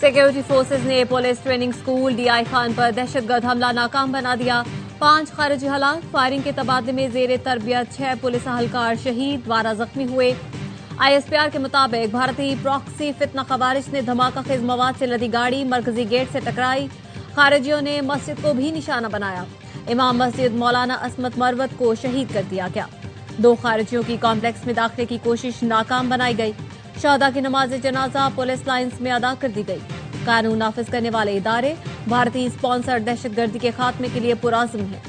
Security forces ने police training school DI Khan पर दहशतगर्द हमला नाकाम बना दिया। 5 खारिजी हलाक। फायरिंग के तबादले में जेर तरबियत 6 पुलिस अहलकार शहीद, 12 जख्मी हुए। ISPR के मुताबिक भारतीय प्रॉक्सी फितना खवारिज ने धमाका खेज मवाद से लदी गाड़ी मरकजी गेट से टकराई। खारिजियों ने मस्जिद को भी निशाना बनाया। इमाम मस्जिद मौलाना असमत मरवत को शहीद कर दिया गया। 2 खारिजियों की कॉम्प्लेक्स में दाखिले की कोशिश नाकाम बनाई गई। शहदा की नमाज जनाजा पुलिस लाइन्स में अदा कर दी गई। कानून नाफिज करने वाले इदारे भारतीय स्पॉन्सर दहशतगर्दी के खात्मे के लिए पुरआज़म है।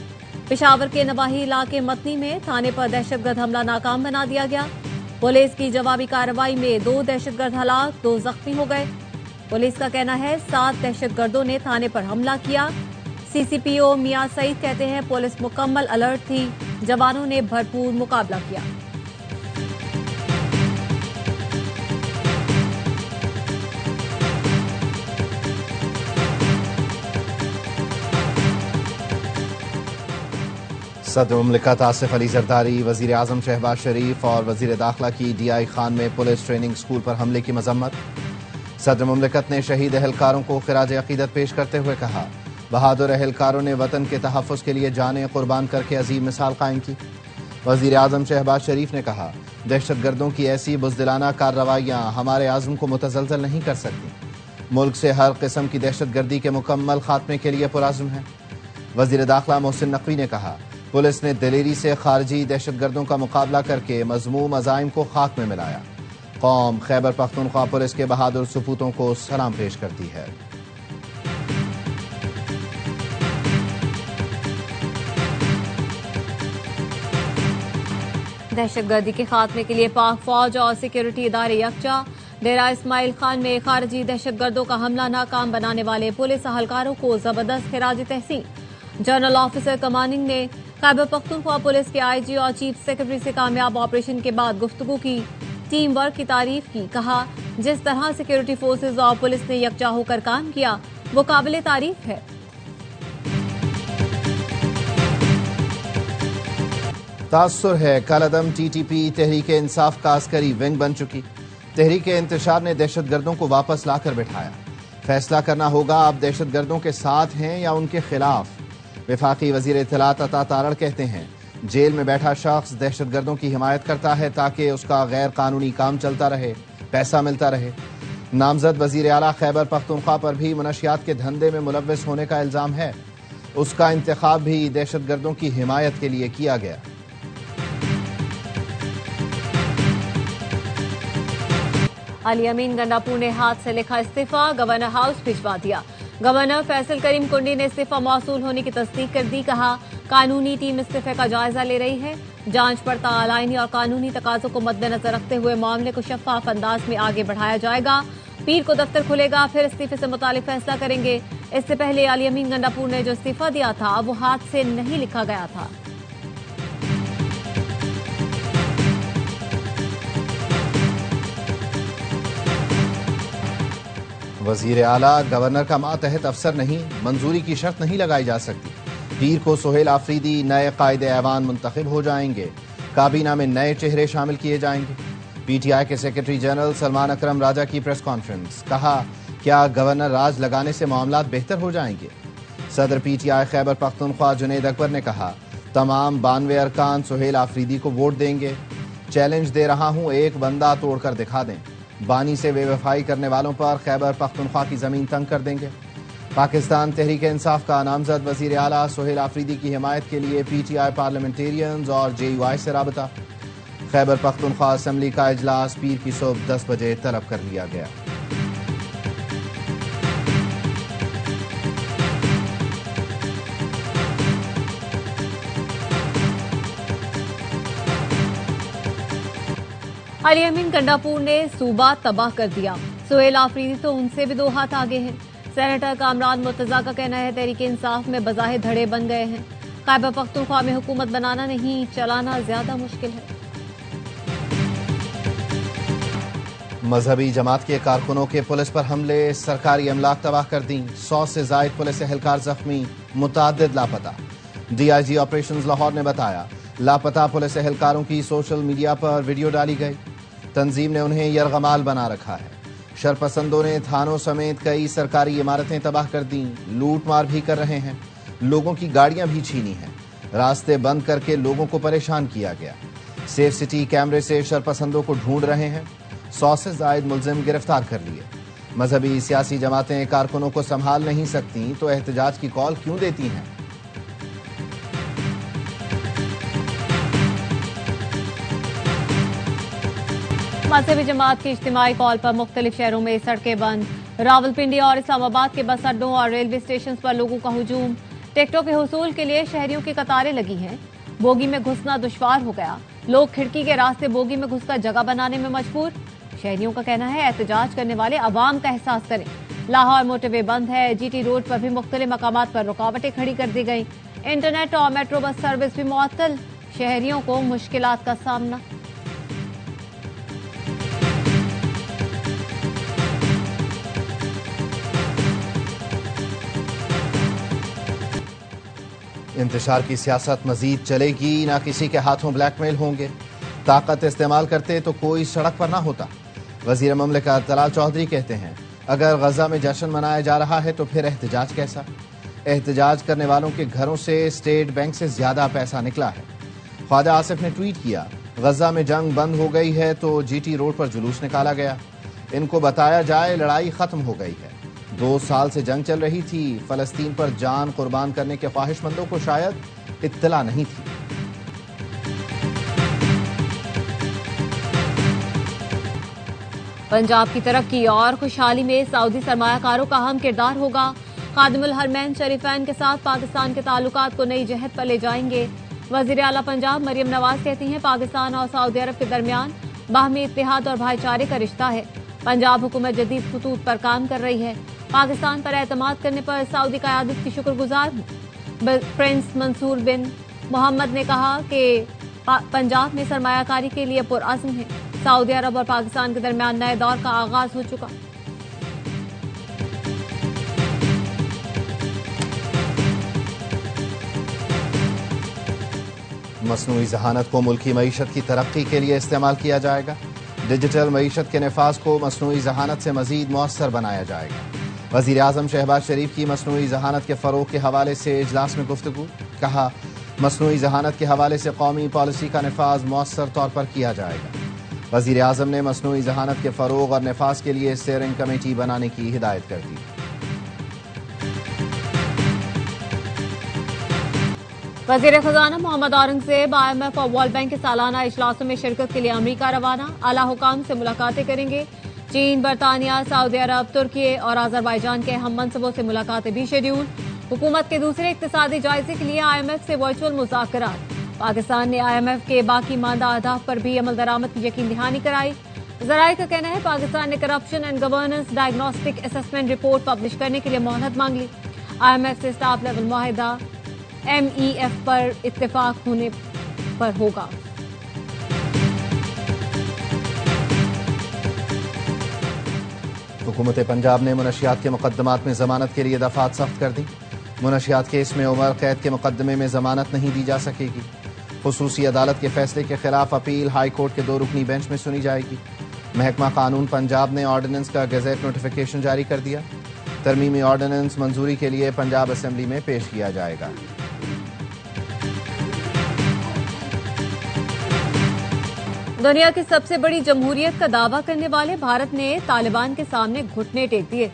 पेशावर के नवाही इलाके मतनी में थाने पर दहशतगर्द हमला नाकाम बना दिया गया। पुलिस की जवाबी कार्रवाई में 2 दहशतगर्द हलाक, 2 जख्मी हो गए। पुलिस का कहना है 7 दहशतगर्दों ने थाने पर हमला किया। CCPO मियां सईद कहते हैं पुलिस मुकम्मल अलर्ट थी, जवानों ने भरपूर मुकाबला किया। सदर मुमलिकत आसिफ अली जरदारी, वजीर आजम शहबाज शरीफ और वजीर दाखिला की डीआई खान में पुलिस ट्रेनिंग स्कूल पर हमले की मजम्मत। सदर मुमलिकत ने शहीद अहलकारों को खिराज अकीदत पेश करते हुए कहा, बहादुर अहलकारों ने वतन के तहफ़्फ़ुज़ के लिए जानें कुर्बान करके अजीम मिसाल कायम की। वजीर आजम शहबाज शरीफ ने कहा, दहशतगर्दों की ऐसी बुज़दिलाना कार्रवाइयाँ हमारे आज़म को मुतज़लज़ल नहीं कर सकती। मुल्क से हर किस्म की दहशतगर्दी के मुकम्मल खात्मे के लिए पुरआज़म है। वजीर दाखिला मोहसिन नकवी ने कहा, पुलिस ने दिलेरी से खारजी दहशतगर्दों का मुकाबला करके मज़मूम अज़ाइम को खाक में मिलाया। कौम खैबर पख्तूनख्वा पुलिस के बहादुर सपूतों को सलाम पेश करती है। दहशतगर्दी के खात्मे के लिए पाक फौज और सिक्योरिटी इदारे यकजा। डेरा इस्माइल खान में खारजी दहशतगर्दों का हमला नाकाम बनाने वाले पुलिस अहलकारों को जबरदस्त खिराज तहसीन। जनरल ऑफिसर कमांडिंग ने खैबर पख्तूनख्वा पुलिस के IG और चीफ सेक्रेटरी से कामयाब ऑपरेशन के बाद गुफ्तगू की, टीम वर्क की तारीफ की। कहा, जिस तरह सिक्योरिटी फोर्सेज और पुलिस ने यकजा होकर काम किया वो काबिल तारीफ है। तासुर है, कलअदम TTP तहरीक इंसाफ का अस्करी विंग बन चुकी। तहरीक इंतशार ने दहशतगर्दों को वापस लाकर बिठाया। फैसला करना होगा आप दहशतगर्दों के साथ हैं या उनके खिलाफ। वफाकी वजीर इत्तलात अता तारड़ कहते हैं, जेल में बैठा शख्स दहशतगर्दों की हिमायत करता है ताकि उसका गैर कानूनी काम चलता रहे, पैसा मिलता रहे। नामजद वजीर आला खैबर पख्तूनख्वा पर भी मनशियात के धंधे में मुलव्वस होने का इल्जाम है। उसका इंतखाब भी दहशतगर्दों की हिमायत के लिए किया गया। अली अमीन गंडापुर ने हाथ से लिखा इस्तीफा, गवर्नर हाउस भिजवा दिया। गवर्नर फैसल करीम कुंडी ने इस्तीफा मौसूल होने की तस्दीक कर दी। कहा, कानूनी टीम इस्तीफे का जायजा ले रही है। जांच पड़ताल आईनी और कानूनी तकाजों को मद्देनजर रखते हुए मामले को शफाफ अंदाज में आगे बढ़ाया जाएगा। पीर को दफ्तर खुलेगा, फिर इस्तीफे से मुतालिक फैसला करेंगे। इससे पहले अली अमीन गंडापुर ने जो इस्तीफा दिया था वो हाथ से नहीं लिखा गया था। वजीर आला, गवर्नर का मातहत अफसर नहीं, मंजूरी की शर्त नहीं लगाई जा सकती। पीर को सुहेल आफरीदी नए कायदे ऐवान मुंतखब हो जाएंगे। काबीना में नए चेहरे शामिल किए जाएंगे। PTI के सेक्रेटरी जनरल सलमान अकरम राजा की प्रेस कॉन्फ्रेंस। कहा, क्या गवर्नर राज लगाने से मामलात बेहतर हो जाएंगे। सदर PTI खैबर पख्तूनख्वा जुनैद अकबर ने कहा, तमाम 92 अरकान सुहेल आफरीदी को वोट देंगे। चैलेंज दे रहा हूं, एक बंदा तोड़कर दिखा दें। बानी से बेवफाई करने वालों पर खैबर पख्तूनख्वा की जमीन तंग कर देंगे। पाकिस्तान तहरीक इंसाफ का नामजद वजीर आला सुहेल आफरीदी की हिमायत के लिए PTI पार्लियामेंटेरियंस और JUI से राबता। खैबर पख्तूनख्वा असम्बली का इजलास पीर की सुबह 10 बजे तलब कर लिया गया। अली अमीन गंडापुर ने सूबा तबाह कर दिया। सुहेल आफरीदी तो उनसे भी 2 हाथ आगे हैं। सेनेटर कामरान मुर्तजा का कहना है, तहरीक इंसाफ में बज़ाहिर धड़े बन गए हैं। खैबर पख्तूनख्वा में हुकूमत बनाना नहीं, चलाना ज्यादा मुश्किल है। मजहबी जमात के कारकुनों के पुलिस पर हमले, सरकारी अमलाक तबाह कर दी। 100 से जायद पुलिस एहलकार जख्मी, मुताद्दिद लापता। DIG ऑपरेशंस लाहौर ने बताया, लापता पुलिस एहलकारों की सोशल मीडिया पर वीडियो डाली गई। तंजीम ने उन्हें यरगमाल बना रखा है। शरपसंदों ने थानों समेत कई सरकारी इमारतें तबाह कर दी, लूट मार भी कर रहे हैं, लोगों की गाड़ियां भी छीनी हैं, रास्ते बंद करके लोगों को परेशान किया गया। सेफ सिटी कैमरे से शरपसंदों को ढूंढ रहे हैं, 100 से जायद मुलजिम गिरफ्तार कर लिए। मजहबी सियासी जमातें कारकुनों को संभाल नहीं सकती तो एहतजाज की कॉल क्यों देती हैं? मजहबी जमात की इज्तिमाई कॉल पर मुख्तलिफ शहरों में सड़कें बंद। रावलपिंडी और इस्लामाबाद के बस अड्डों और रेलवे स्टेशन पर लोगों का हुजूम। टिकटों के हुसूल के लिए शहरियों की कतारें लगी हैं। बोगी में घुसना दुश्वार हो गया, लोग खिड़की के रास्ते बोगी में घुसकर जगह बनाने में मजबूर। शहरियों का कहना है एहतजाज करने वाले अवाम का एहसास करें। लाहौर मोटरवे बंद है, जीटी रोड पर भी मुख्तलिफ मकामात पर रुकावटें खड़ी कर दी गई। इंटरनेट और मेट्रो बस सर्विस भी मुअत्तल, शहरियों को मुश्किलात का सामना। इंतशार की सियासत मजीद चलेगी, ना किसी के हाथों ब्लैकमेल होंगे। ताकत इस्तेमाल करते तो कोई सड़क पर ना होता। वजीर ममलिकत तलाल चौधरी कहते हैं अगर गजा में जश्न मनाया जा रहा है तो फिर एहतजाज कैसा? एहतजाज करने वालों के घरों से स्टेट बैंक से ज्यादा पैसा निकला है। ख्वाजा आसिफ ने ट्वीट किया गजा में जंग बंद हो गई है तो जीटी रोड पर जुलूस निकाला गया। इनको बताया जाए लड़ाई खत्म हो गई है। 2 साल से जंग चल रही थी। फलस्तीन पर जान कुर्बान करने के ख्वाहिशमंदों को शायद इत्तला नहीं थी। पंजाब की तरक्की और खुशहाली में सऊदी सरमायाकारों का अहम किरदार होगा। खादिमुल हरमैन शरीफैन के साथ पाकिस्तान के ताल्लुकात को नई जहत पर ले जाएंगे। वजीर आला पंजाब मरियम नवाज कहती हैं पाकिस्तान और सऊदी अरब के दरमियान बाहमी इत्तेहाद और भाईचारे का रिश्ता है। पंजाब हुकूमत जदीद खतूत पर काम कर रही है। पाकिस्तान पर एतमाद करने पर सऊदी क़यादत की शुक्रगुजार हूं। प्रिंस मंसूर बिन मोहम्मद ने कहा कि पंजाब में सरमायाकारी के लिए पुरअज़्म है। सऊदी अरब और पाकिस्तान के दरमियान नए दौर का आगाज हो चुका। मसनूई जहानत को मुल्की मईशत की तरक्की के लिए इस्तेमाल किया जाएगा। डिजिटल मईशत के नफाज को मसनूई जहानत से मजीद मौसर बनाया जाएगा। वजीर आजम शहबाज शरीफ की मसनूई जहानत के फरोग के हवाले से इजलास में गुफ्तगू। कहा मसनूई जहानत के हवाले से कौमी पॉलिसी का नफाज मौसर तौर पर किया जाएगा। वजीर आजम ने मसनूई जहानत के फरोग और नफाज के लिए स्टीयरिंग कमेटी बनाने की हिदायत कर दी। वजीर खजाना मोहम्मद औरंगजेब IMF और वर्ल्ड बैंक के सालाना इजलासों में शिरकत के लिए अमरीका रवाना। आला हुकाम से मुलाकातें करेंगे। चीन, बरतानिया, सऊदी अरब, तुर्की और अजरबैजान के अहम मनसबों से मुलाकातें भी शेड्यूल। हुकूमत के दूसरे इक्तिसादी जायजे के लिए IMF से वर्चुअल मुज़ाकरात। पाकिस्तान ने IMF के बाकी मांदा अहदाफ पर भी अमल दरामद की यकीन दहानी कराई। ज़राए का कहना है पाकिस्तान ने corruption and governance diagnostic assessment report publish करने के लिए मोहलत मांग ली। IMF से स्टाफ लेवल मुआहिदा MEF पर इत्तेफाक होने पर होगा। हुकूमत पंजाब ने मुनशियात के मुकदमात में जमानत के लिए दफात सख्त कर दी। मुनशियात केस में उम्र कैद के मुकदमे में जमानत नहीं दी जा सकेगी। खुसूसी अदालत के फैसले के खिलाफ अपील हाई कोर्ट के 2 रुकनी बेंच में सुनी जाएगी। महकमा कानून पंजाब ने ऑर्डिनेंस का गजेट नोटिफिकेशन जारी कर दिया। तरमीमी ऑर्डिनेंस मंजूरी के लिए पंजाब असेंबली में पेश किया जाएगा। दुनिया की सबसे बड़ी जमहूरियत का दावा करने वाले भारत ने तालिबान के सामने घुटने टेक दिए।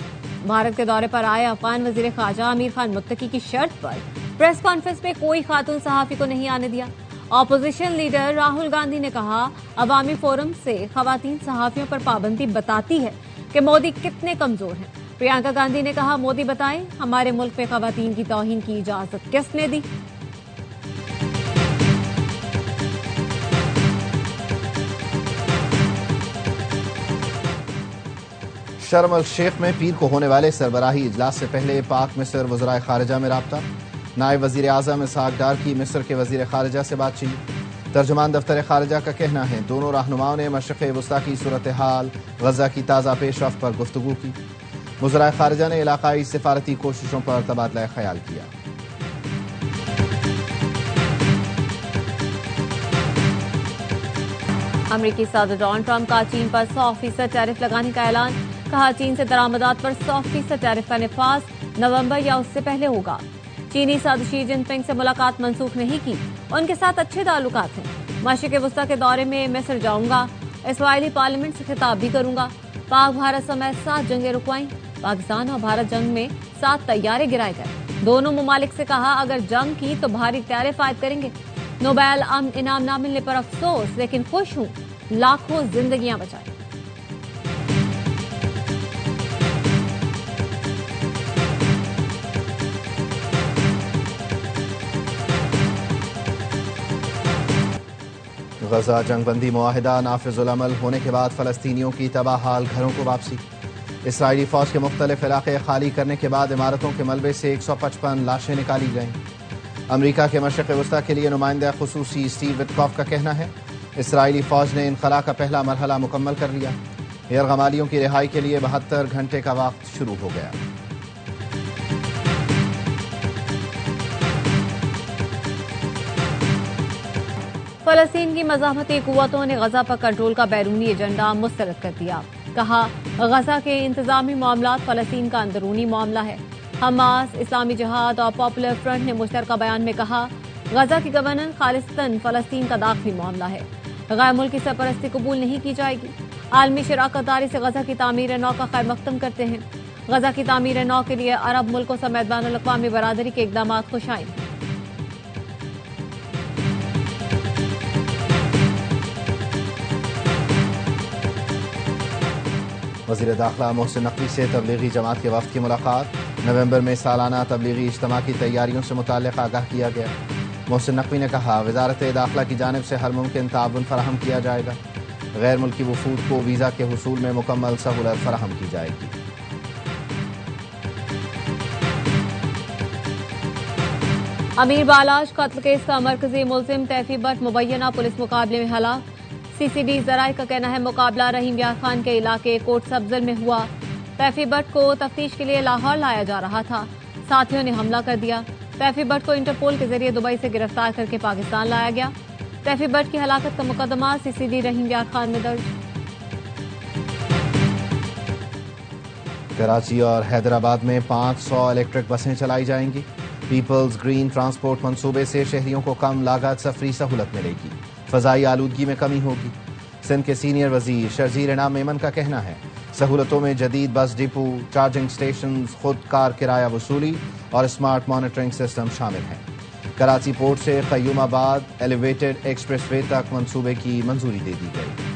भारत के दौरे पर आए अफगान वजीर ख़ारजा आमिर खान मुत्तकी की शर्त पर प्रेस कॉन्फ्रेंस में कोई खातून सहाफी को नहीं आने दिया। ऑपोजिशन लीडर राहुल गांधी ने कहा अवामी फोरम से खवातीन सहाफियों पर पाबंदी बताती है कि मोदी कितने कमजोर हैं। प्रियंका गांधी ने कहा मोदी बताएं हमारे मुल्क में खवातीन की तौहीन की इजाजत किसने दी। शर्म अल शेख में पीर को होने वाले सरबराही इजलास से पहले पाक मिस्र वज़राए खारिजा में राब्ता। नायब वजीर आज़म इसहाक डार की मिस्र के वजीर खारिजा से बातचीत। तर्जुमान दफ्तर खारिजा का कहना है दोनों रहनुमाओं ने मशरिक़ वस्ता की सूरत हाल, गजा की ताज़ा पेशरफ्त पर गुफ्तगू की। वज़राए खारिजा ने इलाकाई सिफारती कोशिशों पर तबादला ख्याल किया। अमरीकी सदर डोनाल्ड ट्रंप का चीन पर 100% टैरिफ लगाने का ऐलान। कहा चीन से दरामदात पर 100% टैरिफ का नफाज नवंबर या उससे पहले होगा। चीनी सदर शी जिनपिंग से मुलाकात मनसूख नहीं की, उनके साथ अच्छे ताल्लुकात हैं। मशरिक़ वस्ता के दौरे में मिस्र जाऊंगा, इस्राइली पार्लियामेंट से खिताब भी करूंगा। पाक भारत समेत 7 जंगें रुकवाई, पाकिस्तान और भारत जंग में 7 तैयारे गिराए गए। दोनों ममालिक से कहा अगर जंग की तो भारी टैरिफ आयद करेंगे। नोबेल अमन इनाम न मिलने पर अफसोस, लेकिन खुश हूं लाखों जिंदगियां बचाई। गजा जंगबंदी मुआहिदा नाफिजुल अमल होने के बाद फलस्तीनियों की तबाहाल घरों को वापसी। इसराइली फौज के मुख्तलिफ इलाके खाली करने के बाद इमारतों के मलबे से 155 लाशें निकाली गईं। अमरीका के मशरिक़ वस्ता के लिए नुमाइंदा खुसूसी स्टीव विटकॉफ का कहना है इसराइली फौज ने इनखला का पहला मरहला मुकम्मल कर लिया। यरगमालियों की रिहाई के लिए 72 घंटे का वक्त शुरू हो गया। फलस्तीन की मज़ाहमती कुव्वतों ने गजा पर कंट्रोल का बैरूनी एजेंडा मुस्तरद कर दिया। कहा गजा के इंतजामी मामलात फलस्तीन का अंदरूनी मामला है। हमास, इस्लामी जिहाद और पॉपुलर फ्रंट ने मुश्तरका बयान में कहा गजा की गवर्नेंस खालिस्तान फलस्तीन का दाखिली मामला है। गैर मुल्की सरपरस्ती कबूल नहीं की जाएगी। आलमी शराकतदारी से गजा की तामीर नौ का खैर मकदम करते हैं। गजा की तामीर नौ के लिए अरब मुल्कों समेत बैनुल-अक़वामी बरादरी के इक़दाम खुशाइन। वज़ीर दाखिला मोहसिन नकवी से तबलीगी जमात के वफ़द की मुलाकात। नवंबर में सालाना तबलीगी इज्तिमा की तैयारियों से मुताल्लिक़ आगाह किया गया। मोहसिन नकवी ने कहा वज़ारत दाखिला की जानिब से हर मुमकिन ताउन फराहम किया जाएगा। गैर मुल्की वफूद को वीज़ा के हुसूल में मुकम्मल सहूलत फराहम की जाएगी। अमीर बालाज कत्ल केस का मरकजी मुलजिम तैफी बट मुबैना पुलिस मुकाबले में हलाक। सीसीडी जराये का कहना है मुकाबला रहीम यार खान के इलाके कोट सब्जल में हुआ। तैफी बट को तफ्तीश के लिए लाहौर लाया जा रहा था, साथियों ने हमला कर दिया। तैफी बट को इंटरपोल के जरिए दुबई से गिरफ्तार करके पाकिस्तान लाया गया। तैफी बट की हलाकत का मुकदमा सीसीडी रहीम यार खान में दर्ज। कराची और हैदराबाद में 500 इलेक्ट्रिक बसें चलाई जाएंगी। पीपल्स ग्रीन ट्रांसपोर्ट मंसूबे से शहरियों को कम लागत सफरी सहूलत मिलेगी। फ़ज़ाई आलूदगी में कमी होगी। सिंध के सीनियर वजीर शर्जीर इनाम मेमन का कहना है सहूलतों में जदीद बस डिपो, चार्जिंग स्टेशन, खुद कार किराया वसूली और स्मार्ट मॉनिटरिंग सिस्टम शामिल हैं। कराची पोर्ट से क़य्यूमाबाद एलिवेटेड एक्सप्रेसवे तक मंसूबे की मंजूरी दे दी गई।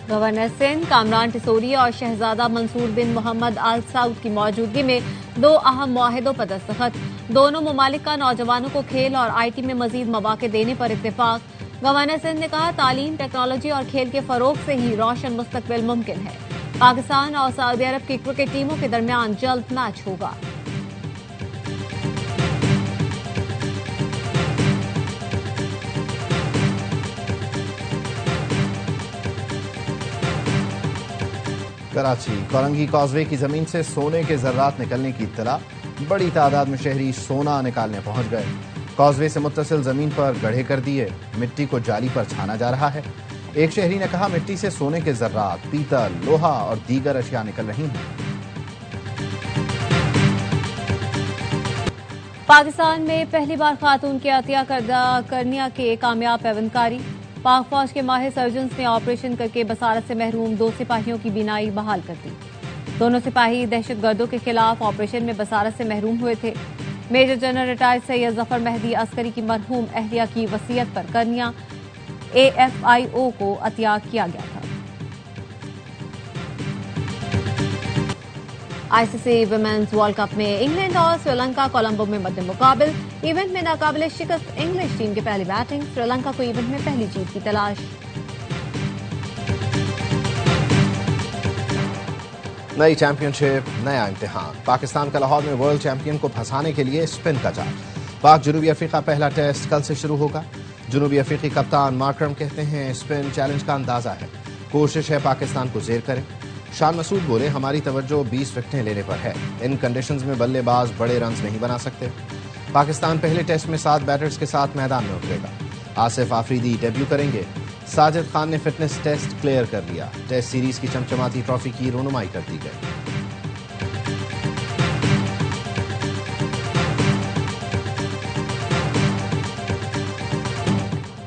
गवर्नर सिंध कामरान टिसोरी और शहजादा मंसूर बिन मोहम्मद आल सऊद की मौजूदगी में 2 अहम मुआहिदों पर दस्तखत। दोनों ममालिक का नौजवानों को खेल और IT में मजीद मौके देने पर इत्तेफाक। गवर्नर सिंध ने कहा तालीम, टेक्नोलॉजी और खेल के फरोग से ही रोशन मुस्तकबिल मुमकिन है। पाकिस्तान और सऊदी अरब की क्रिकेट टीमों के दरमियान जल्द मैच होगा। कराची कोरंगी कॉजवे की जमीन से सोने के जर्रात निकलने की इत्तला। बड़ी तादाद में शहरी सोना निकालने पहुंच गए। कॉजवे से मुत्तसिल जमीन पर गड्ढे कर दिए, मिट्टी को जाली पर छाना जा रहा है। एक शहरी ने कहा मिट्टी से सोने के जर्रात, पीतल, लोहा और दीगर अशिया निकल रही हैं। पाकिस्तान में पहली बार खातून की अतिया करनिया के कामयाब पैवंदकारी। पाक फौज के माहिर सर्जन्स ने ऑपरेशन करके बसारत से महरूम 2 सिपाहियों की बीनाई बहाल कर दी। दोनों सिपाही दहशतगर्दों के खिलाफ ऑपरेशन में बसारत से महरूम हुए थे। Major general retired Syed Zafar Mehdi Askari की मरहूम अहलिया की वसीयत पर करनिया AFIO को अतिया किया गया था। ICC विमेंस वर्ल्ड कप में इंग्लैंड और श्रीलंका कोलंबो में मद्दे मुकाबिल। इवेंट में नाकाबिले शिकस्त इंग्लिश टीम की पहली बैटिंग। श्रीलंका को इवेंट में पहली जीत की तलाश। नई चैंपियनशिप, नया इम्तिहान। पाकिस्तान का लाहौर में वर्ल्ड चैंपियन को फंसाने के लिए स्पिन का जाल। पाक जनूबी अफ्रीका पहला टेस्ट कल से शुरू होगा। जनूबी अफ्रीकी कप्तान मार्करम कहते हैं स्पिन चैलेंज का अंदाजा है, कोशिश है पाकिस्तान को जेर करें। शान मसूद बोले हमारी तवज्जो 20 विकेटें लेने पर है, इन कंडीशंस में बल्लेबाज बड़े रन्स नहीं बना सकते। पाकिस्तान पहले टेस्ट में 7 बैटर्स के साथ मैदान में उतरेगा। आसिफ आफरीदी डेब्यू करेंगे। साजिद खान ने फिटनेस टेस्ट क्लियर कर लिया। टेस्ट सीरीज की चमचमाती ट्रॉफी की रोनुमाई कर दी गई।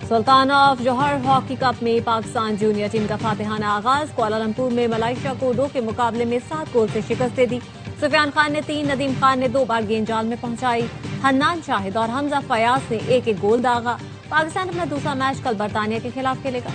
सुल्तान ऑफ जौहर हॉकी कप में पाकिस्तान जूनियर टीम का फातिहाना आगाज। कुआलालंपुर में मलाइशिया को 2 के मुकाबले में 7 गोल से शिकस्त दे दी। सुफियान खान ने 3, नदीम खान ने 2 बार गेंद जाल में पहुंचाई। हन्नान शाहिद और हमजा फयाज ने 1-1 गोल दागा। पाकिस्तान अपना दूसरा मैच कल बरतानिया के खिलाफ खेलेगा।